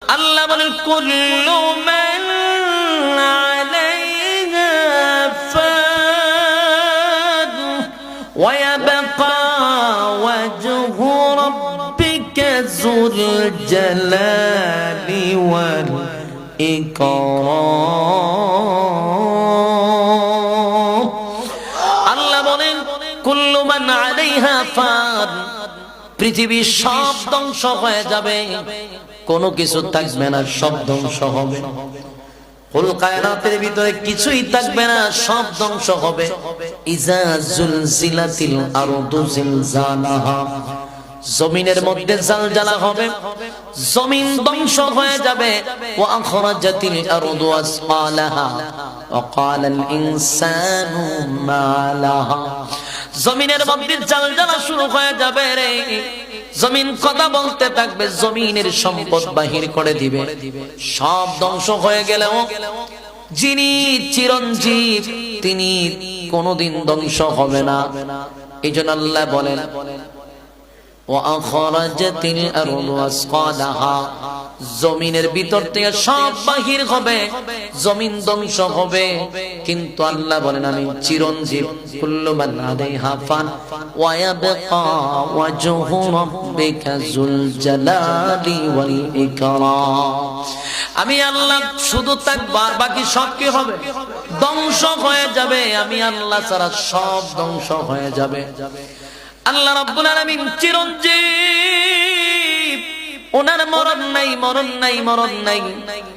আল্লাহ বলেন কুল্লু মান আলাইহা ফান ওয়া ইয়াবকা ওয়াজহু রাব্বিকা যুল জালালি ওয়াল ইকরাম। আল্লাহ বলেন কুল্লু মান আলাইহা ফান, পৃথিবী সব ধ্বংস হয়ে যাবে, কোনো কিছু থাকবে না, সব ধ্বংস হবে। কুল কায়নাতের ভিতরে কিছুই থাকবে না, সব ধ্বংস হবে। ইজা জুলজিলাতিল আরদু জিলজালাহা, জমিনের মধ্যে জালজালা হবে, জমিন ধ্বংস হয়ে যাবে। ওয়া আখরাজাতিল আরদু আসফালাহা ওয়া ক্বালাল ইনসানু মা লাহা, জমিনের মধ্যে জালজালা শুরু হয়ে যাবে রে, জমিন কথা বলতে থাকবে, জমিনের সম্পদ বাহির করে দিবে। সব ধ্বংস হয়ে গেলেও যিনি চিরঞ্জীব তিনি কোনোদিন ধ্বংস হবে না। এই জন্য আল্লাহ বলেন ওয়া আখরাজাতিল আরদু আসফালাহা, জমিনের ভিতর থেকে সব বাহির হবে, জমিন ধ্বংস হবে, কিন্তু আল্লাহ বলেন আমি চিরঞ্জীব। কুল্লু মান আলাইহা ফান ওয়া ইয়াবকা ওয়াজহু রাব্বিকা যুল জালালি ওয়াল ইকরাম। আমি আল্লাহ শুধু থাকবো, আর বাকি সব কি হবে? ধ্বংস হয়ে যাবে। আমি আল্লাহ ছাড়া সব ধ্বংস হয়ে যাবে। আল্লাহ রাব্বুল আলামিন চিরঞ্জীব, ওনার মরণ নাই, মরণ নাই, মরণ নাই,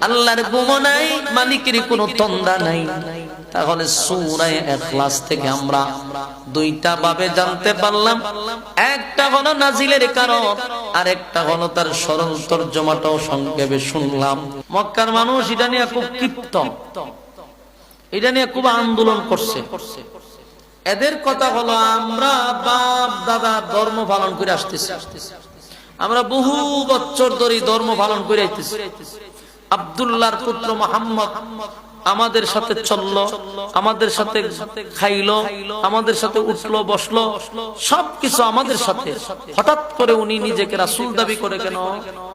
আল্লাহর গুম নাই, মালিকের কোনো তন্দ্রা নাই। তাহলে সূরা ইখলাস থেকে আমরা দুইটা ভাবে জানতে পারলাম, একটা হলো নাজিলের কারণ, আর একটা হলো তার সরল তরজমাটাও সংক্ষেপে শুনলাম। মক্কার মানুষ এটা নিয়ে খুব ক্ষিপ্ত, এটা নিয়ে খুব আন্দোলন করছে। এদের কথা হলো আমরা বাপ দাদা ধর্ম পালন করে আসতেছি, আমরা বহু বছর ধরে ধর্ম পালন করে আসতেছি। আব্দুল্লাহর পুত্র মুহাম্মদ আমাদের সাথে চললো, আমাদের সাথে খাইলো, আমাদের সাথে উঠলো বসলো, সবকিছু আমাদের সাথে। হঠাৎ করে উনি নিজেকে রাসূল দাবি করে কেন?